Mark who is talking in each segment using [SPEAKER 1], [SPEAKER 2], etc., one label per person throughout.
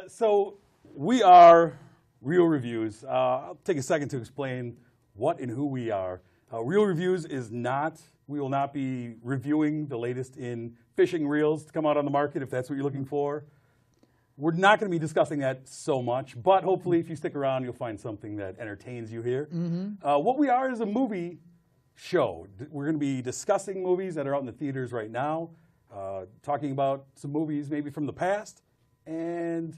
[SPEAKER 1] So we are Real Reviews. I'll take a second to explain what and who we are. Real Reviews is not, we will not be reviewing the latest in fishing reels to come out on the market if that's what you're looking for. We're not going to be discussing that so much, but hopefully if you stick around, you'll find something that entertains you here. What we are is a movie show. We're going to be discussing movies that are out in the theaters right now, talking about some movies maybe from the past, and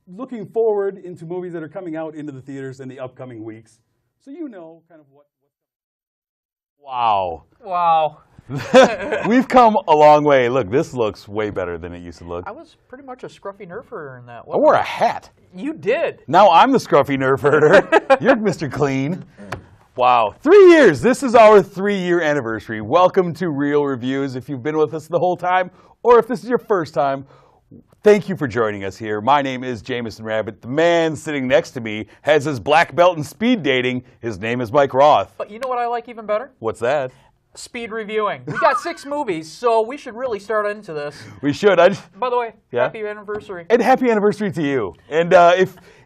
[SPEAKER 1] looking forward into movies that are coming out into the theaters in the upcoming weeks. So you know kind of what.
[SPEAKER 2] Wow.
[SPEAKER 3] Wow.
[SPEAKER 2] We've come a long way. Look, this looks way better than it used to look.
[SPEAKER 3] I was pretty much a scruffy nerf herder in that.
[SPEAKER 2] I wore a hat.
[SPEAKER 3] You did.
[SPEAKER 2] Now I'm the scruffy nerf herder. You're Mr. Clean. Wow. 3 years. This is our 3-year anniversary. Welcome to Real Reviews. If you've been with us the whole time, or if this is your first time, thank you for joining us here. My name is Jameson Rabbit. The man sitting next to me has his black belt in speed dating. His name is Mike Roth.
[SPEAKER 3] But you know what I like even better?
[SPEAKER 2] What's that?
[SPEAKER 3] Speed reviewing. We got 6 movies, so we should really start into this.
[SPEAKER 2] We should.
[SPEAKER 3] By the way,
[SPEAKER 2] Yeah?
[SPEAKER 3] happy anniversary.
[SPEAKER 2] And happy anniversary to you. And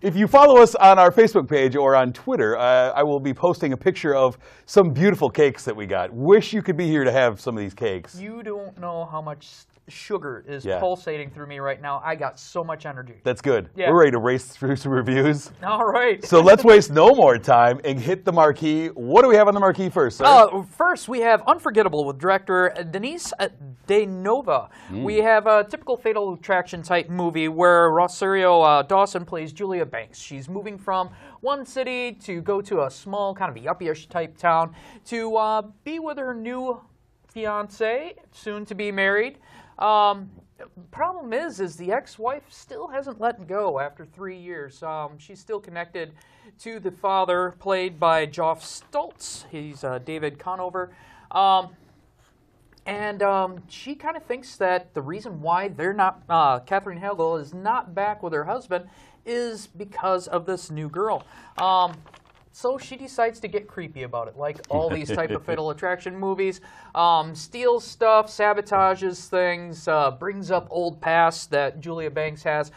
[SPEAKER 2] if you follow us on our Facebook page or on Twitter, I will be posting a picture of some beautiful cakes that we got. Wish you could be here to have some of these cakes.
[SPEAKER 3] You don't know how much sugar is
[SPEAKER 2] Yeah.
[SPEAKER 3] pulsating through me right now. I got so much energy.
[SPEAKER 2] That's good.
[SPEAKER 3] Yeah.
[SPEAKER 2] We're ready to race through some reviews.
[SPEAKER 3] All right.
[SPEAKER 2] So let's waste no more time and hit the marquee. What do we have on the marquee first, sir?
[SPEAKER 3] First, we have Unforgettable with director Denise DeNova. We have a typical Fatal Attraction type movie where Rosario Dawson plays Julia Banks. She's moving from one city to go to a small, kind of yuppie-ish type town to be with her new fiance, soon to be married. Problem is the ex-wife still hasn't let go after 3 years. She's still connected to the father, played by Geoff Stultz. He's David Conover. She kind of thinks that the reason why they're not, Katherine Heigl is not back with her husband is because of this new girl. So she decides to get creepy about it, like all these type of Fatal Attraction movies. Steals stuff, sabotages things, brings up old past that Julia Banks has.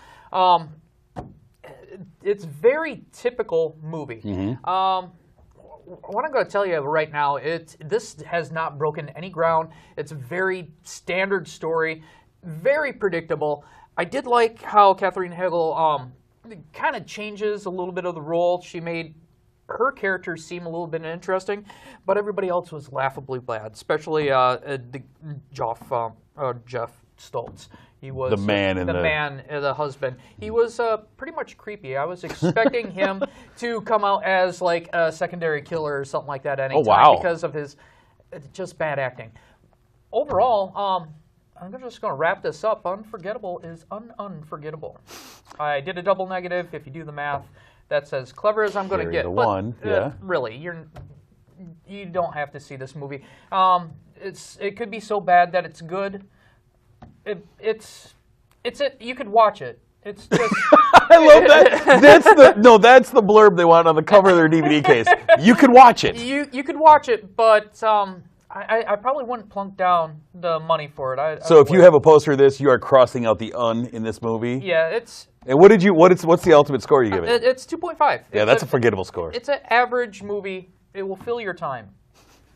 [SPEAKER 3] It's very typical movie. What I'm going to tell you right now, this has not broken any ground. It's a very standard story, very predictable. I did like how Katherine Heigl kind of changes a little bit of the role. She made her characters seem a little bit interesting, but everybody else was laughably bad, especially Geoff Stultz. He was
[SPEAKER 2] The man,
[SPEAKER 3] the husband. He was pretty much creepy. I was expecting him to come out as like a secondary killer or something like that anytime because of his just bad acting. Overall, I'm just going to wrap this up. Unforgettable is unforgettable. I did a double negative. If you do the math, that's as clever as I'm going to get. But really, you don't have to see this movie. It could be so bad that it's good. You could watch it. It's just.
[SPEAKER 2] I love that. That's the blurb they want on the cover of their DVD case. You could watch it.
[SPEAKER 3] You could watch it, but I probably wouldn't plunk down the money for it.
[SPEAKER 2] So if you have a poster of this, you are crossing out the in this movie.
[SPEAKER 3] Yeah, it's.
[SPEAKER 2] And what's the ultimate score you give it?
[SPEAKER 3] It's 2.5.
[SPEAKER 2] Yeah, that's a forgettable score.
[SPEAKER 3] It's an average movie. It will fill your time.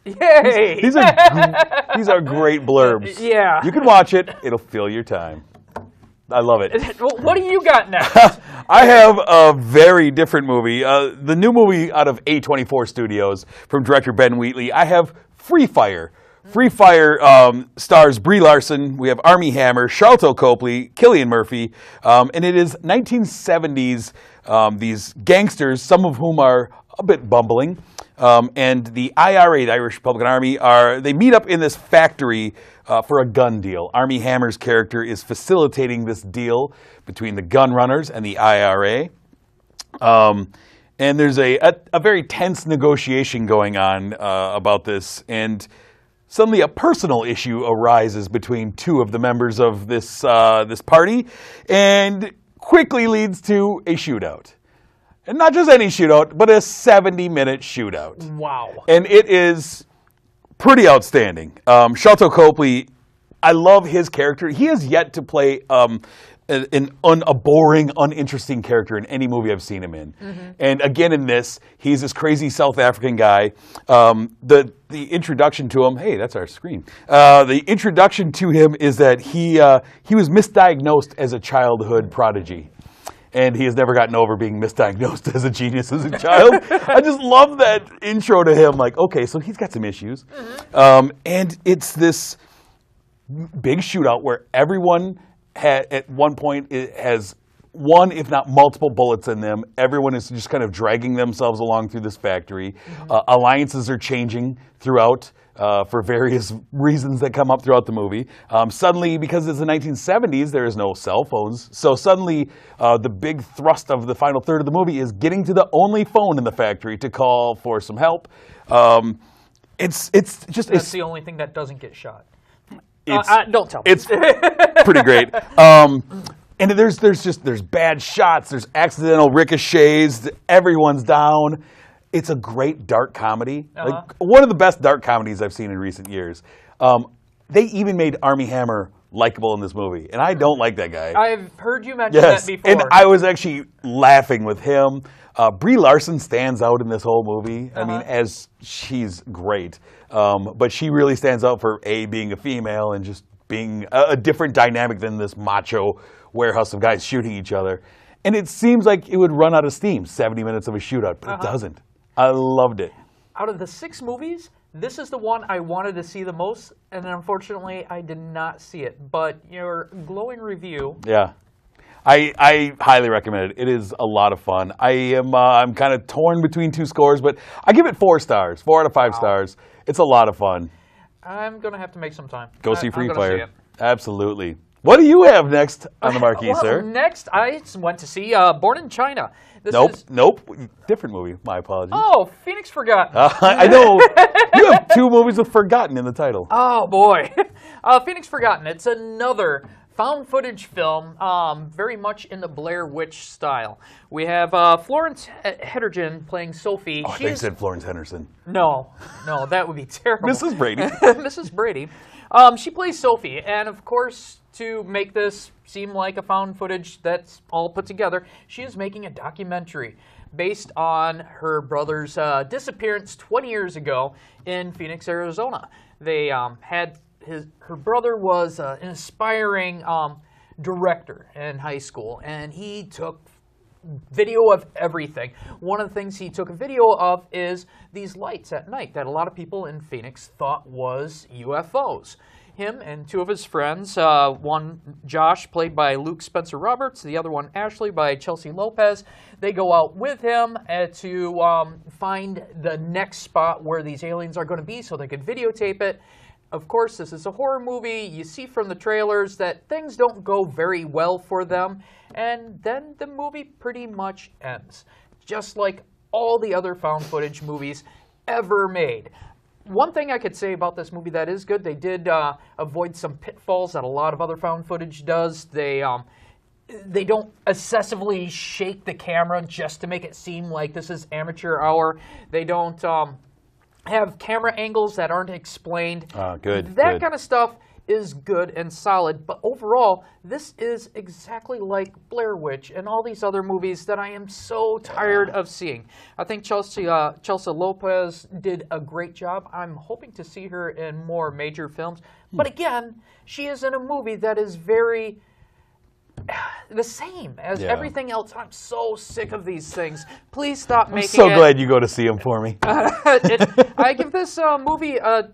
[SPEAKER 3] Yay!
[SPEAKER 2] These are great blurbs.
[SPEAKER 3] Yeah.
[SPEAKER 2] You can watch it. It'll fill your time. I love it.
[SPEAKER 3] What do you got next?
[SPEAKER 2] I have a very different movie. The new movie out of A24 Studios from director Ben Wheatley. I have Free Fire. Free Fire stars Brie Larson. We have Armie Hammer, Sharlto Copley, Cillian Murphy, and it is 1970s. These gangsters, some of whom are a bit bumbling, and the IRA, the Irish Republican Army, they meet up in this factory for a gun deal. Armie Hammer's character is facilitating this deal between the gun runners and the IRA. And there's a very tense negotiation going on about this, and suddenly a personal issue arises between two of the members of this party, and quickly leads to a shootout. And not just any shootout, but a 70-minute shootout.
[SPEAKER 3] Wow.
[SPEAKER 2] And it is pretty outstanding. Sharlto Copley, I love his character. He has yet to play a boring, uninteresting character in any movie I've seen him in. And again, in this, he's this crazy South African guy. The introduction to him, hey, that's our screen. The introduction to him is that he was misdiagnosed as a childhood prodigy. And he has never gotten over being misdiagnosed as a genius as a child. I just love that intro to him. Like, okay, so he's got some issues. And it's this big shootout where everyone at one point it has one, if not multiple bullets in them. Everyone is just kind of dragging themselves along through this factory. Alliances are changing throughout for various reasons that come up throughout the movie. Suddenly, because it's the 1970s, there is no cell phones. So suddenly, the big thrust of the final third of the movie is getting to the only phone in the factory to call for some help. It's just...
[SPEAKER 3] That's the only thing that doesn't get shot. Don't tell me.
[SPEAKER 2] It's pretty great. And there's bad shots, there's accidental ricochets, everyone's down. It's a great dark comedy. Like one of the best dark comedies I've seen in recent years. They even made Armie Hammer likable in this movie, and I don't like that guy.
[SPEAKER 3] I've heard you mention that before.
[SPEAKER 2] And I was actually laughing with him. Brie Larson stands out in this whole movie. I mean, as she's great, but she really stands out for being a female and just being a different dynamic than this macho warehouse of guys shooting each other. And it seems like it would run out of steam, 70 minutes of a shootout, but it doesn't. I loved it.
[SPEAKER 3] Out of the 6 movies, this is the one I wanted to see the most, and unfortunately, I did not see it. But your glowing review...
[SPEAKER 2] Yeah. I highly recommend it. It is a lot of fun. I'm kind of torn between 2 scores, but I give it 4 stars, 4 out of 5 stars. It's a lot of fun.
[SPEAKER 3] I'm going to have to make some time.
[SPEAKER 2] Go see Free Fire. Absolutely. What do you have next on the marquee, sir?
[SPEAKER 3] Next, I went to see Born in China.
[SPEAKER 2] Nope. Different movie. My apologies.
[SPEAKER 3] Oh, Phoenix Forgotten.
[SPEAKER 2] I know. You have 2 movies with Forgotten in the title.
[SPEAKER 3] Oh, boy. Phoenix Forgotten. It's another found footage film, very much in the Blair Witch style. We have Florence Henderson playing Sophie.
[SPEAKER 2] Oh, they said Florence Henderson.
[SPEAKER 3] No, that would be terrible.
[SPEAKER 2] Mrs. Brady.
[SPEAKER 3] Mrs. Brady. She plays Sophie, and of course, to make this seem like a found footage that's all put together, she is making a documentary based on her brother's disappearance 20 years ago in Phoenix, Arizona. They her brother was an aspiring director in high school, and he took video of everything. One of the things he took a video of is these lights at night that a lot of people in Phoenix thought was UFOs. Him and 2 of his friends, one Josh, played by Luke Spencer Roberts, the other one Ashley by Chelsea Lopez, they go out with him to find the next spot where these aliens are going to be so they could videotape it. Of course, this is a horror movie. You see from the trailers that things don't go very well for them, and then the movie pretty much ends, just like all the other found footage movies ever made. One thing I could say about this movie that is good, they did avoid some pitfalls that a lot of other found footage does. They don't excessively shake the camera just to make it seem like this is amateur hour. They don't have camera angles that aren't explained.
[SPEAKER 2] Good.
[SPEAKER 3] That kind of stuff is good and solid, but overall, this is exactly like Blair Witch and all these other movies that I am so tired of seeing. I think Chelsea Lopez did a great job. I'm hoping to see her in more major films, but again, she is in a movie that is very the same as everything else. I'm so sick of these things. Please stop making it.
[SPEAKER 2] I'm so glad you go to see them for me.
[SPEAKER 3] I give this movie a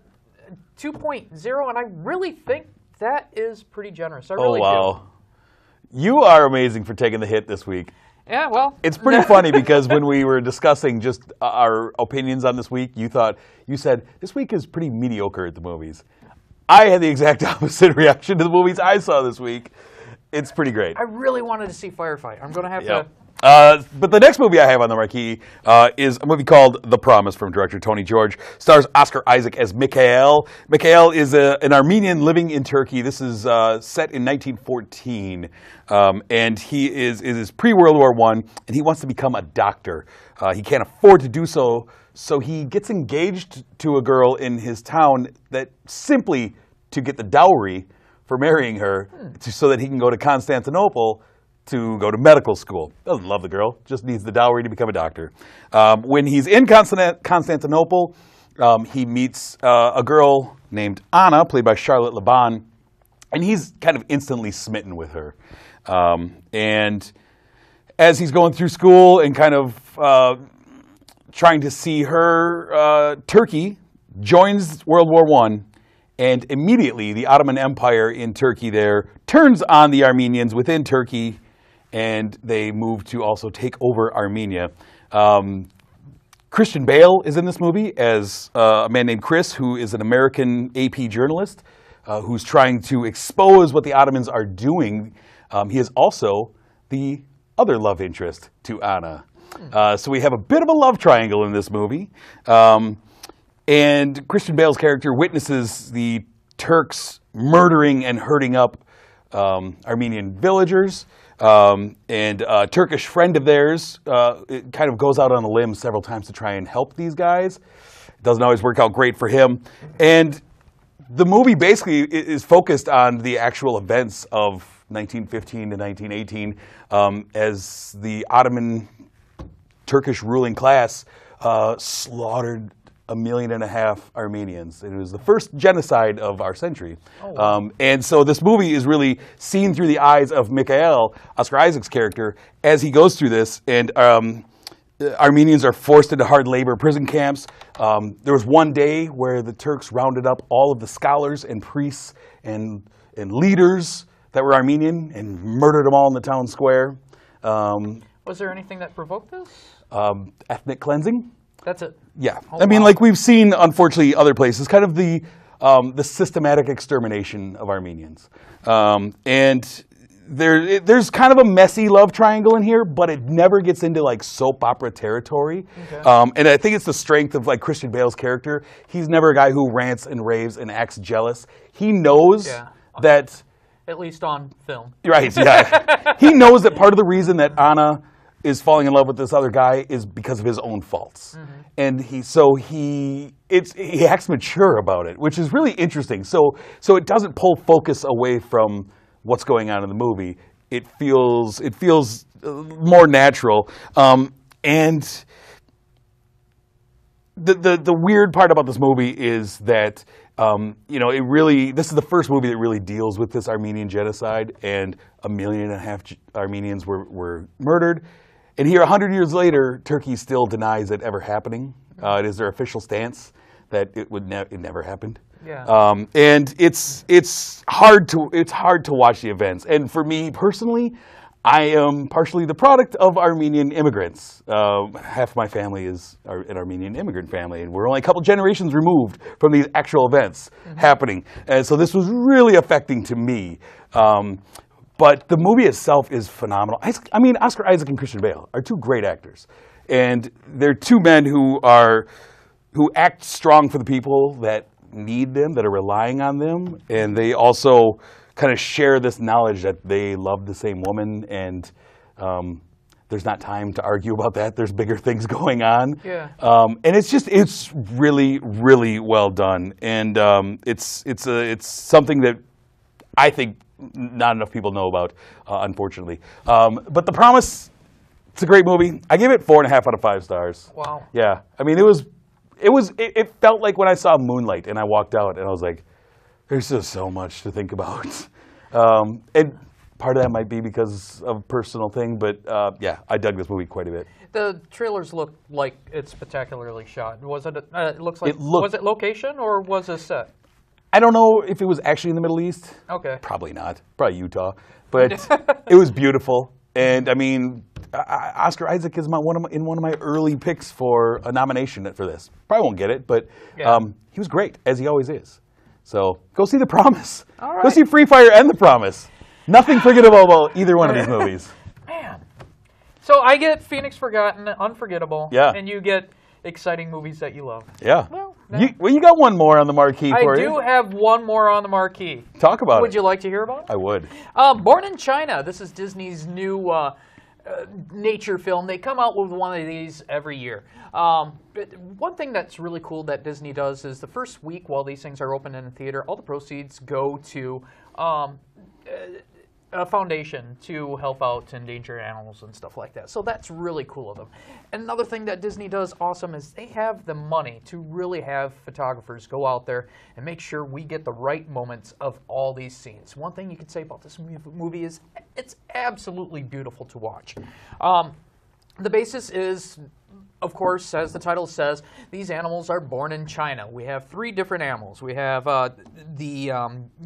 [SPEAKER 3] 2.0, and I really think that is pretty generous. I really do.
[SPEAKER 2] You are amazing for taking the hit this week.
[SPEAKER 3] Yeah, well.
[SPEAKER 2] It's pretty funny because when we were discussing just our opinions on this week, you said, this week is pretty mediocre at the movies. I had the exact opposite reaction to the movies I saw this week. It's pretty great.
[SPEAKER 3] I really wanted to see Firefight. I'm going to have to...
[SPEAKER 2] But the next movie I have on the marquee is a movie called The Promise from director Tony George. Stars Oscar Isaac as Mikhail. Mikhail is an Armenian living in Turkey. This is set in 1914. And he is pre-World War I, and he wants to become a doctor. He can't afford to do so, so he gets engaged to a girl in his town that simply to get the dowry for marrying her so that he can go to Constantinople to go to medical school. Doesn't love the girl, just needs the dowry to become a doctor. When he's in Constantinople, he meets a girl named Anna, played by Charlotte Laban, and he's kind of instantly smitten with her. And as he's going through school and kind of trying to see her, Turkey joins World War I, and immediately the Ottoman Empire in Turkey there turns on the Armenians within Turkey, and they move to also take over Armenia. Christian Bale is in this movie as a man named Chris, who is an American AP journalist who's trying to expose what the Ottomans are doing. He is also the other love interest to Anna. So we have a bit of a love triangle in this movie. And Christian Bale's character witnesses the Turks murdering and herding up Armenian villagers. And a Turkish friend of theirs it kind of goes out on a limb several times to try and help these guys. It doesn't always work out great for him. And the movie basically is focused on the actual events of 1915 to 1918 as the Ottoman Turkish ruling class slaughtered 1.5 million Armenians. And it was the first genocide of our century. Oh, wow. And so this movie is really seen through the eyes of Mikhail, Oscar Isaac's character, as he goes through this. And Armenians are forced into hard labor prison camps. There was one day where the Turks rounded up all of the scholars and priests and leaders that were Armenian and murdered them all in the town square.
[SPEAKER 3] Was there anything that provoked this?
[SPEAKER 2] Ethnic cleansing.
[SPEAKER 3] That's it?
[SPEAKER 2] Yeah.
[SPEAKER 3] Oh,
[SPEAKER 2] I mean,
[SPEAKER 3] wow.
[SPEAKER 2] like we've seen, unfortunately, other places, kind of the systematic extermination of Armenians. And there's kind of a messy love triangle in here, but it never gets into like soap opera territory. Okay. And I think it's the strength of like Christian Bale's character. He's never a guy who rants and raves and acts jealous. He knows that...
[SPEAKER 3] At least on film.
[SPEAKER 2] Right, yeah. He knows that part of the reason that Anna is falling in love with this other guy is because of his own faults. Mm-hmm. And he acts mature about it, which is really interesting. So it doesn't pull focus away from what's going on in the movie. It feels more natural. And the weird part about this movie is that this is the first movie that really deals with this Armenian genocide, and 1.5 million Armenians were murdered. And here, 100 years later, Turkey still denies it ever happening. It is their official stance that it never happened.
[SPEAKER 3] Yeah.
[SPEAKER 2] And it's hard to watch the events. And for me personally, I am partially the product of Armenian immigrants. Half my family is an Armenian immigrant family, and we're only a couple generations removed from these actual events happening. And so this was really affecting to me. But the movie itself is phenomenal. I mean, Oscar Isaac and Christian Bale are two great actors. And they're two men who act strong for the people that need them, that are relying on them. And they also kind of share this knowledge that they love the same woman, and there's not time to argue about that. There's bigger things going on. Yeah. And it's really, really well done. And it's something that I think not enough people know about, unfortunately. But The Promise, it's a great movie. I give it 4.5 out of 5 stars.
[SPEAKER 3] Wow.
[SPEAKER 2] Yeah. I mean, it felt like when I saw Moonlight and I walked out and I was like, there's just so much to think about. And part of that might be because of a personal thing, but yeah, I dug this movie quite a bit.
[SPEAKER 3] The trailers look like it's spectacularly shot. Was it? Was it location or was it set?
[SPEAKER 2] I don't know if it was actually in the Middle East. Okay. Probably not. Probably Utah. But it was beautiful. And I mean, Oscar Isaac is one of my early picks for a nomination for this. Probably won't get it, but he was great, as he always is. So go see The Promise. All right. Go see Free Fire and The Promise. Nothing forgettable about either one of these movies.
[SPEAKER 3] Man. So I get Phoenix Forgotten, Unforgettable, and you get exciting movies that you love.
[SPEAKER 2] Yeah. Well, you got one more on the marquee for you.
[SPEAKER 3] I do have one more on the marquee.
[SPEAKER 2] Talk about it.
[SPEAKER 3] Would you like to hear about it?
[SPEAKER 2] I would.
[SPEAKER 3] Born in China. This is Disney's new nature film. They come out with one of these every year. But one thing that's really cool that Disney does is the first week while these things are open in the theater, all the proceeds go to a foundation to help out endangered animals and stuff like that. So that's really cool of them. And another thing that Disney does awesome is they have the money to really have photographers go out there and make sure we get the right moments of all these scenes. One thing you could say about this movie is it's absolutely beautiful to watch. The basis is, of course, as the title says, these animals are born in China. We have 3 different animals. We have the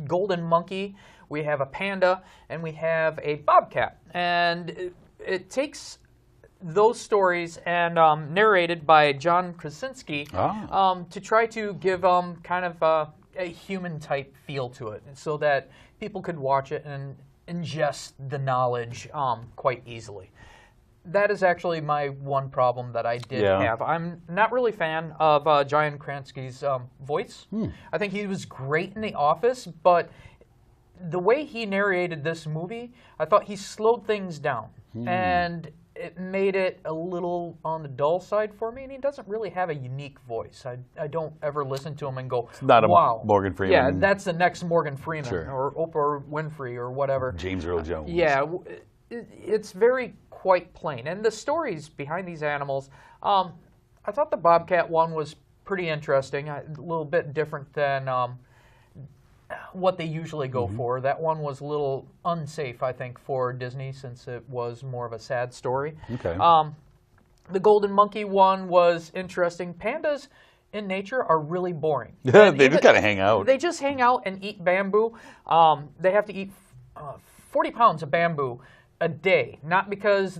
[SPEAKER 3] golden monkey, we have a panda, and we have a bobcat. And it takes those stories and narrated by John Krasinski to try to give kind of a human-type feel to it so that people could watch it and ingest the knowledge quite easily. That is actually my one problem that I did have. I'm not really a fan of John Krasinski's voice. I think he was great in The Office, but the way he narrated this movie, I thought he slowed things down. And it made it a little on the dull side for me, and he doesn't really have a unique voice. I don't ever listen to him and go,
[SPEAKER 2] It's not
[SPEAKER 3] wow.
[SPEAKER 2] a Morgan Freeman.
[SPEAKER 3] Yeah, that's the next Morgan Freeman
[SPEAKER 2] Sure.
[SPEAKER 3] or Oprah Winfrey or whatever.
[SPEAKER 2] James Earl Jones.
[SPEAKER 3] Yeah, it's very quite plain. And the stories behind these animals, I thought the bobcat one was pretty interesting, a little bit different than what they usually go for. That one was a little unsafe, I think, for Disney since it was more of a sad story.
[SPEAKER 2] Okay.
[SPEAKER 3] The golden monkey one was interesting. Pandas in nature are really boring.
[SPEAKER 2] They just kind of hang out.
[SPEAKER 3] They just hang out and eat bamboo. They have to eat 40 pounds of bamboo a day, not because,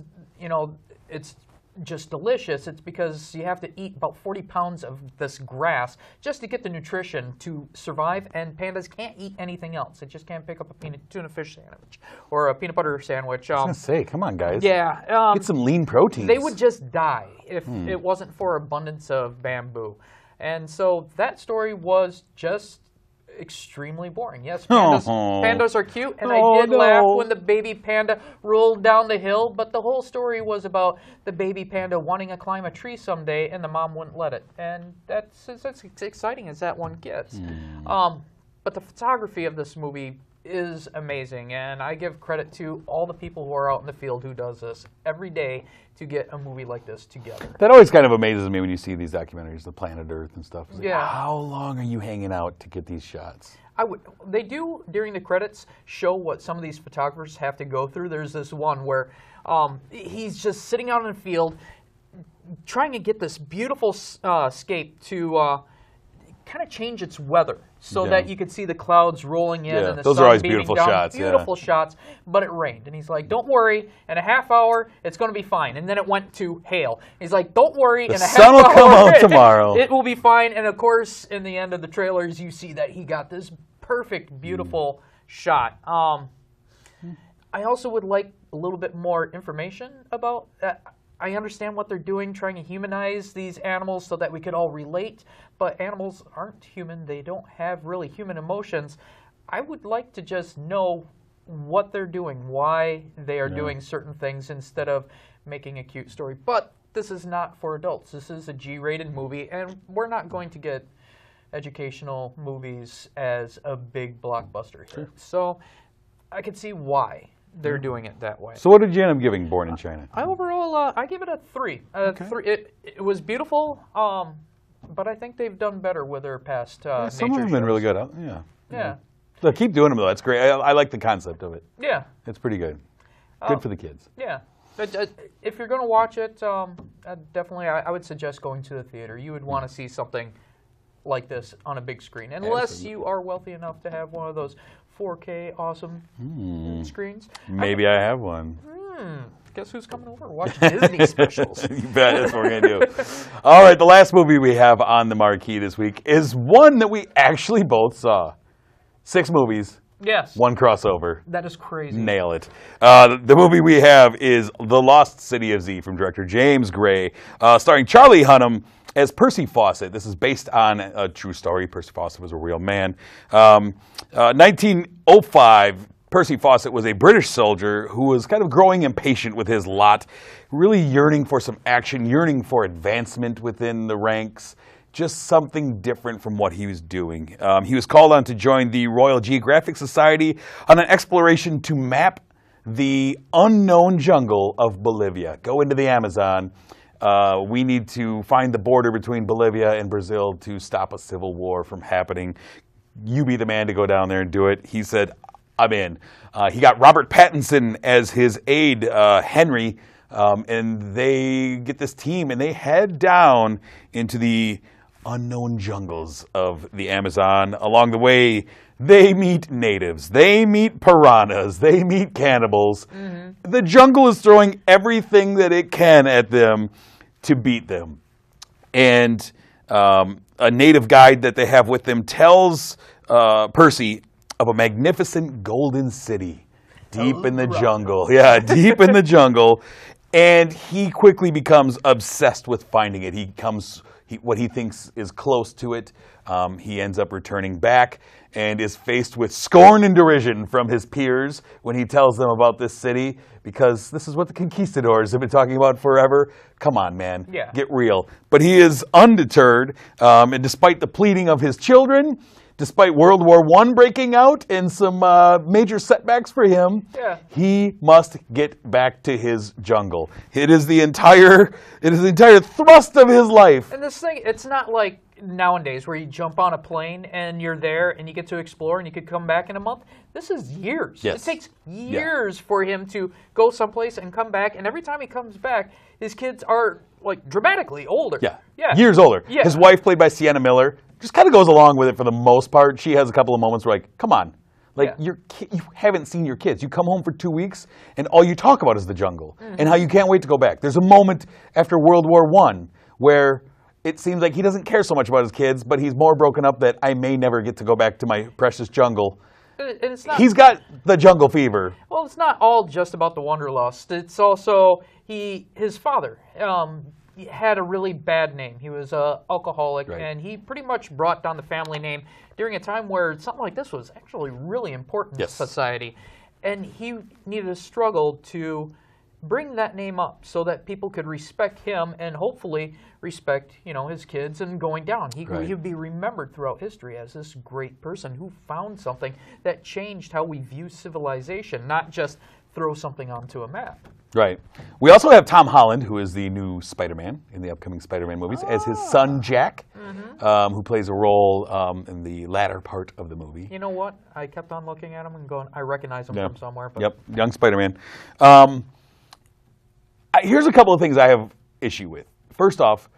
[SPEAKER 3] it's just delicious. It's because you have to eat about 40 pounds of this grass just to get the nutrition to survive, and pandas can't eat anything else. They just can't pick up a tuna fish sandwich or a peanut butter sandwich.
[SPEAKER 2] I was going to say, come on, guys.
[SPEAKER 3] Yeah.
[SPEAKER 2] Get some lean proteins.
[SPEAKER 3] They would just die if it wasn't for abundance of bamboo. And so that story was just extremely boring. Yes, pandas are cute, and I did laugh when the baby panda rolled down the hill, but the whole story was about the baby panda wanting to climb a tree someday, and the mom wouldn't let it. And that's as exciting as that one gets. But the photography of this movie is amazing, and I give credit to all the people who are out in the field who does this every day to get a movie like this together.
[SPEAKER 2] That always kind of amazes me when you see these documentaries, the Planet Earth and stuff. It's like,
[SPEAKER 3] Yeah.
[SPEAKER 2] how long are you hanging out to get these shots?
[SPEAKER 3] They do, during the credits, show what some of these photographers have to go through. There's this one where he's just sitting out in the field trying to get this beautiful scape to kind of change its weather so that you could see the clouds rolling in and the
[SPEAKER 2] those
[SPEAKER 3] sun
[SPEAKER 2] are always
[SPEAKER 3] beaming
[SPEAKER 2] beautiful
[SPEAKER 3] down.
[SPEAKER 2] shots.
[SPEAKER 3] Beautiful shots, but it rained. And he's like, don't worry, in a half hour, it's going to be fine. And then it went to hail. He's like, don't worry, in a half hour,
[SPEAKER 2] sun will come out tomorrow.
[SPEAKER 3] It will be fine. And of course, in the end of the trailers, you see that he got this perfect, beautiful shot. I also would like a little bit more information about that. I understand what they're doing, trying to humanize these animals so that we could all relate, but animals aren't human. They don't have really human emotions. I would like to just know what they're doing, why they are doing certain things instead of making a cute story. But this is not for adults. This is a G-rated movie, and we're not going to get educational movies as a big blockbuster here. So I can see why they're doing it that way.
[SPEAKER 2] So what did you end up giving Born in China?
[SPEAKER 3] I give it a 3. 3. It was beautiful, but I think they've done better with their past
[SPEAKER 2] Some
[SPEAKER 3] nature
[SPEAKER 2] of them have been
[SPEAKER 3] shows.
[SPEAKER 2] really good.
[SPEAKER 3] Yeah.
[SPEAKER 2] So keep doing them, though. That's great. I like the concept of it.
[SPEAKER 3] Yeah.
[SPEAKER 2] It's pretty good. Good for the kids.
[SPEAKER 3] Yeah. But, if you're going to watch it, definitely I would suggest going to the theater. You would want to see something like this on a big screen, unless you are wealthy enough to have one of those 4K awesome screens.
[SPEAKER 2] Maybe I have one.
[SPEAKER 3] Guess who's coming over to watch Disney specials?
[SPEAKER 2] You bet. That's what we're going to do. All right, the last movie we have on the marquee this week is one that we actually both saw. 6 movies.
[SPEAKER 3] Yes.
[SPEAKER 2] 1 crossover.
[SPEAKER 3] That is crazy.
[SPEAKER 2] Nail it. The movie we have is The Lost City of Z from director James Gray, starring Charlie Hunnam as Percy Fawcett. This is based on a true story. Percy Fawcett was a real man. 1905, Percy Fawcett was a British soldier who was kind of growing impatient with his lot, really yearning for some action, yearning for advancement within the ranks, just something different from what he was doing. He was called on to join the Royal Geographic Society on an exploration to map the unknown jungle of Bolivia. Go into the Amazon. We need to find the border between Bolivia and Brazil to stop a civil war from happening. You be the man to go down there and do it. He said, I'm in. He got Robert Pattinson as his aide, Henry, and they get this team and they head down into the unknown jungles of the Amazon. Along the way, they meet natives, they meet piranhas, they meet cannibals. Mm-hmm. The jungle is throwing everything that it can at them to beat them. And a native guide that they have with them tells Percy of a magnificent golden city deep in the jungle. Yeah, deep in the jungle. And he quickly becomes obsessed with finding it. What he thinks is close to it. He ends up returning back and is faced with scorn and derision from his peers when he tells them about this city, because this is what the conquistadors have been talking about forever. Come on, man, get real. But he is undeterred, and despite the pleading of his children, despite World War I breaking out and some major setbacks for him, he must get back to his jungle. It is the entire thrust of his life.
[SPEAKER 3] And this thing, it's not like nowadays where you jump on a plane and you're there and you get to explore and you could come back in a month. This is years.
[SPEAKER 2] Yes.
[SPEAKER 3] It takes years for him to go someplace and come back, and every time he comes back, his kids are like dramatically older.
[SPEAKER 2] Years older.
[SPEAKER 3] Yeah.
[SPEAKER 2] His wife, played by Sienna Miller, just kind of goes along with it for the most part. She has a couple of moments where, like, come on. Like, you haven't seen your kids. You come home for 2 weeks, and all you talk about is the jungle and how you can't wait to go back. There's a moment after World War I where it seems like he doesn't care so much about his kids, but he's more broken up that I may never get to go back to my precious jungle.
[SPEAKER 3] And it's not,
[SPEAKER 2] he's got the jungle fever.
[SPEAKER 3] Well, it's not all just about the wanderlust. It's also his father had a really bad name. He was an alcoholic, and he pretty much brought down the family name during a time where something like this was actually really important in society. And he needed to struggle to bring that name up so that people could respect him and hopefully respect, his kids and going down. He would be remembered throughout history as this great person who found something that changed how we view civilization, not just throw something onto a map.
[SPEAKER 2] Right. We also have Tom Holland, who is the new Spider-Man in the upcoming Spider-Man movies, as his son Jack, who plays a role in the latter part of the movie.
[SPEAKER 3] You know what? I kept on looking at him and going, I recognize him from somewhere. But...
[SPEAKER 2] Yep, young Spider-Man. Here's a couple of things I have issue with. First off,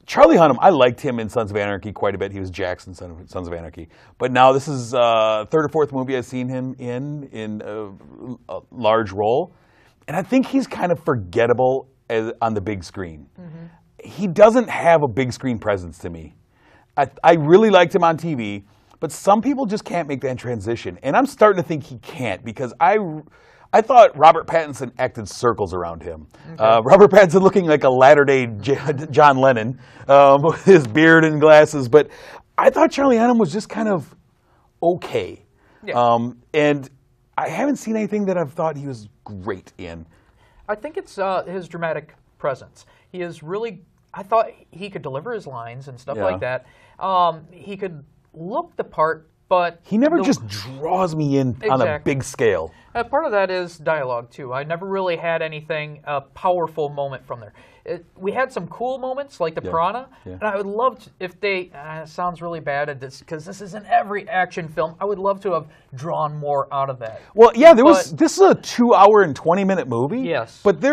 [SPEAKER 2] Charlie Hunnam, I liked him in Sons of Anarchy quite a bit. He was Jackson, Sons of Anarchy. But now this is third or fourth movie I've seen him in a large role. And I think he's kind of forgettable on the big screen. He doesn't have a big screen presence to me. I really liked him on TV, but some people just can't make that transition. And I'm starting to think he can't, because I thought Robert Pattinson acted circles around him. Robert Pattinson looking like a latter-day John Lennon with his beard and glasses. But I thought Charlie Hunnam was just kind of okay. And I haven't seen anything that I've thought he was great in.
[SPEAKER 3] I think it's his dramatic presence. He is really, I thought he could deliver his lines and stuff like that. He could look the part, but
[SPEAKER 2] he never just draws me in on a big scale.
[SPEAKER 3] Part of that is dialogue, too. I never really had anything, a powerful moment from there. We had some cool moments, like the piranha, and I would love to, if they, sounds really bad at this, because this is in every action film, I would love to have drawn more out of that.
[SPEAKER 2] Well, this is a 2 hour and 20-minute movie.
[SPEAKER 3] Yes.
[SPEAKER 2] But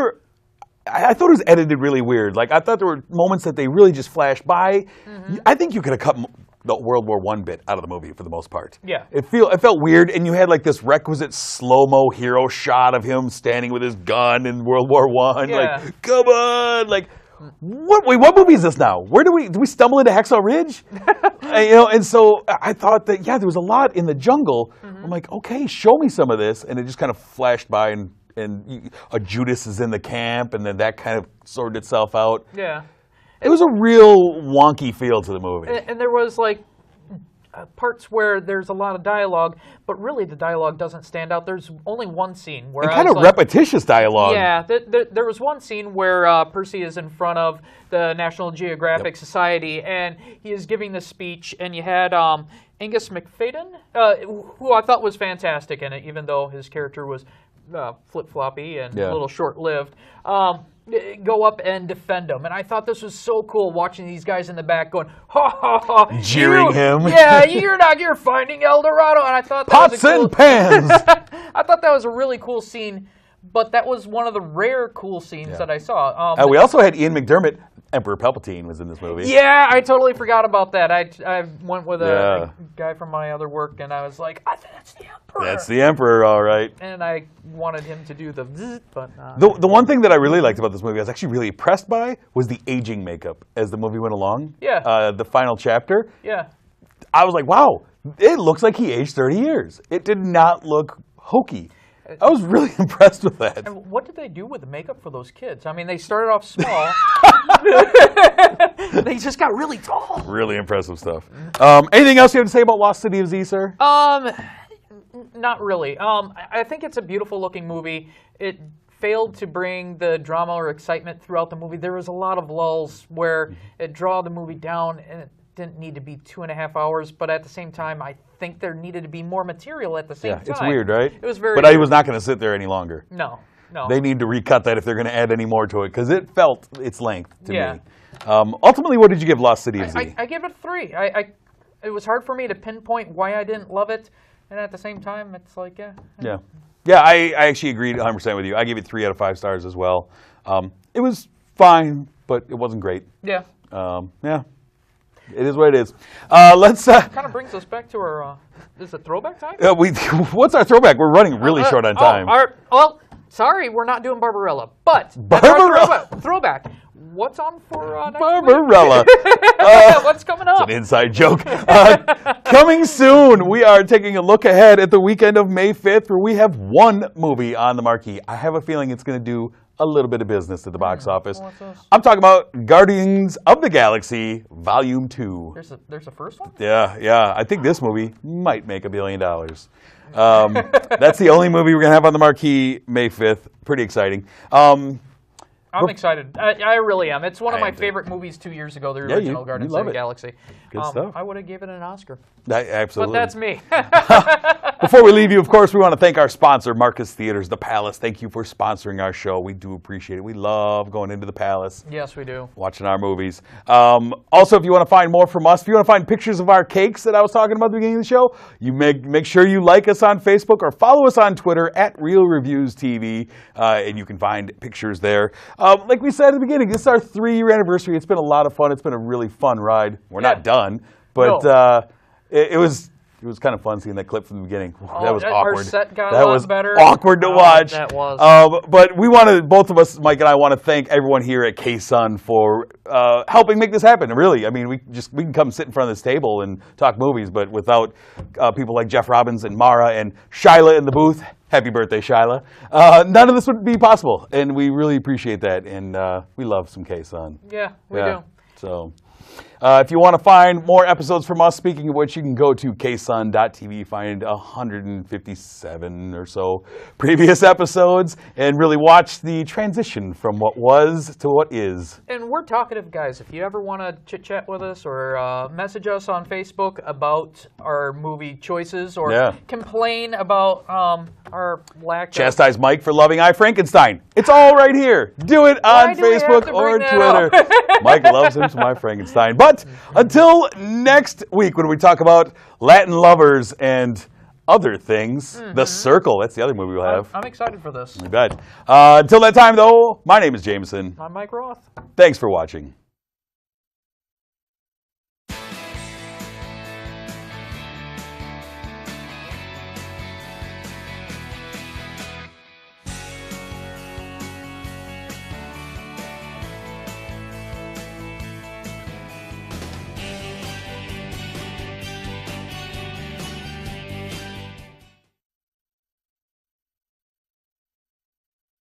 [SPEAKER 2] I thought it was edited really weird. Like, I thought there were moments that they really just flashed by. I think you could have cut the World War I bit out of the movie for the most part. It felt weird, and you had like this requisite slow-mo hero shot of him standing with his gun in World War I. Like, come on! Like, what movie is this now? Where do we stumble into Hacksaw Ridge? And so I thought that there was a lot in the jungle. I'm like, okay, show me some of this, and it just kind of flashed by, and a Judas is in the camp, and then that kind of sorted itself out.
[SPEAKER 3] Yeah.
[SPEAKER 2] It was a real wonky feel to the movie.
[SPEAKER 3] And there was, like, parts where there's a lot of dialogue, but really the dialogue doesn't stand out. There's only one scene where
[SPEAKER 2] And
[SPEAKER 3] I
[SPEAKER 2] kind
[SPEAKER 3] was
[SPEAKER 2] of
[SPEAKER 3] like,
[SPEAKER 2] repetitious dialogue.
[SPEAKER 3] yeah, there was one scene where Percy is in front of the National Geographic Society, and he is giving the speech, and you had Angus McFadden, who I thought was fantastic in it, even though his character was flip-floppy and a little short-lived, go up and defend him. And I thought this was so cool, watching these guys in the back going, ha, ha, ha.
[SPEAKER 2] Jeering him.
[SPEAKER 3] Yeah, you're finding El Dorado. And I thought that
[SPEAKER 2] Pots
[SPEAKER 3] was a cool,
[SPEAKER 2] and pans.
[SPEAKER 3] I thought that was a really cool scene, but that was one of the rare cool scenes that I saw.
[SPEAKER 2] We also had Ian McDermott. Emperor Palpatine was in this movie.
[SPEAKER 3] Yeah, I totally forgot about that. I went with a guy from my other work, and I was like, I think that's the Emperor.
[SPEAKER 2] That's the Emperor, all right.
[SPEAKER 3] And I wanted him to do the zzz, but
[SPEAKER 2] The one thing that I really liked about this movie, I was actually really impressed by, was the aging makeup as the movie went along.
[SPEAKER 3] Yeah.
[SPEAKER 2] The final chapter.
[SPEAKER 3] yeah.
[SPEAKER 2] I was like, wow, it looks like he aged 30 years. It did not look hokey. I was really impressed with that.
[SPEAKER 3] And what did they do with the makeup for those kids? I mean, they started off small. They just got really tall.
[SPEAKER 2] Really impressive stuff. Anything else you have to say about Lost City of Z, sir?
[SPEAKER 3] Not really. I think it's a beautiful looking movie. It failed to bring the drama or excitement throughout the movie. There was a lot of lulls where it draw the movie down, and it didn't need to be 2.5 hours, but at the same time, I think there needed to be more material at the same time.
[SPEAKER 2] It's weird, right?
[SPEAKER 3] It was very
[SPEAKER 2] But
[SPEAKER 3] weird.
[SPEAKER 2] I was not going to sit there any longer.
[SPEAKER 3] No.
[SPEAKER 2] They need to recut that if they're going to add any more to it, because it felt its length to
[SPEAKER 3] Yeah.
[SPEAKER 2] me. Ultimately, what did you give Lost City of Z?
[SPEAKER 3] I give it 3. It was hard for me to pinpoint why I didn't love it, and at the same time, it's like,
[SPEAKER 2] Yeah, I actually agreed 100% with you. I gave it 3 out of 5 stars as well. It was fine, but it wasn't great.
[SPEAKER 3] Yeah.
[SPEAKER 2] It is what it is. Let's.
[SPEAKER 3] Kind of brings us back to our. Is it throwback time?
[SPEAKER 2] What's our throwback? We're running really short on time.
[SPEAKER 3] Well, sorry, we're not doing Barbarella, but
[SPEAKER 2] Barbarella.
[SPEAKER 3] throwback. What's on for next
[SPEAKER 2] Barbarella.
[SPEAKER 3] week? What's coming up?
[SPEAKER 2] An inside joke. Coming soon, we are taking a look ahead at the weekend of May 5th, where we have one movie on the marquee. I have a feeling it's going to do a little bit of business at the box office.
[SPEAKER 3] What's this?
[SPEAKER 2] I'm talking about Guardians of the Galaxy Volume 2.
[SPEAKER 3] There's a first one?
[SPEAKER 2] Yeah. I think this movie might make $1 billion. That's the only movie we're going to have on the marquee May 5th. Pretty exciting.
[SPEAKER 3] I'm excited. I really am. It's one of
[SPEAKER 2] I
[SPEAKER 3] my
[SPEAKER 2] am too.
[SPEAKER 3] favorite movies 2 years ago, the original Guardians
[SPEAKER 2] love
[SPEAKER 3] of the
[SPEAKER 2] it.
[SPEAKER 3] Galaxy.
[SPEAKER 2] Good stuff.
[SPEAKER 3] I would have given it an Oscar.
[SPEAKER 2] Absolutely.
[SPEAKER 3] But that's me.
[SPEAKER 2] Before we leave you, of course, we want to thank our sponsor, Marcus Theaters, The Palace. Thank you for sponsoring our show. We do appreciate it. We love going into The Palace,
[SPEAKER 3] Yes, we do.
[SPEAKER 2] watching our movies. Also, if you want to find more from us, if you want to find pictures of our cakes that I was talking about at the beginning of the show, you make sure you like us on Facebook or follow us on Twitter at Real Reviews TV, and you can find pictures there. Like we said at the beginning, this is our 3-year anniversary. It's been a lot of fun. It's been a really fun ride. We're not done, but it was kind of fun seeing that clip from the beginning. That was awkward.
[SPEAKER 3] Our set got
[SPEAKER 2] that
[SPEAKER 3] a lot
[SPEAKER 2] was
[SPEAKER 3] better.
[SPEAKER 2] awkward to watch.
[SPEAKER 3] That was.
[SPEAKER 2] But we wanted, both of us, Mike and I, want to thank everyone here at K-Sun for helping make this happen. Really, I mean, we can come sit in front of this table and talk movies, but without people like Jeff Robbins and Mara and Shyla in the booth. Happy birthday, Shyla. None of this would be possible, and we really appreciate that, and we love some K-Sun.
[SPEAKER 3] Yeah, we do.
[SPEAKER 2] So, if you want to find more episodes from us, speaking of which, you can go to ksun.tv, find 157 or so previous episodes, and really watch the transition from what was to what is.
[SPEAKER 3] And we're talkative guys. If you ever want to chit-chat with us or message us on Facebook about our movie choices or complain about our lack of...
[SPEAKER 2] Chastise Mike for loving I, Frankenstein. It's all right here. Do it on Facebook or Twitter. Mike loves him some I, Frankenstein. But until next week when we talk about Latin lovers and other things, The Circle. That's the other movie we'll have.
[SPEAKER 3] I'm excited for this.
[SPEAKER 2] You bet. Until that time, though, my name is Jameson.
[SPEAKER 3] I'm Mike Roth.
[SPEAKER 2] Thanks for watching.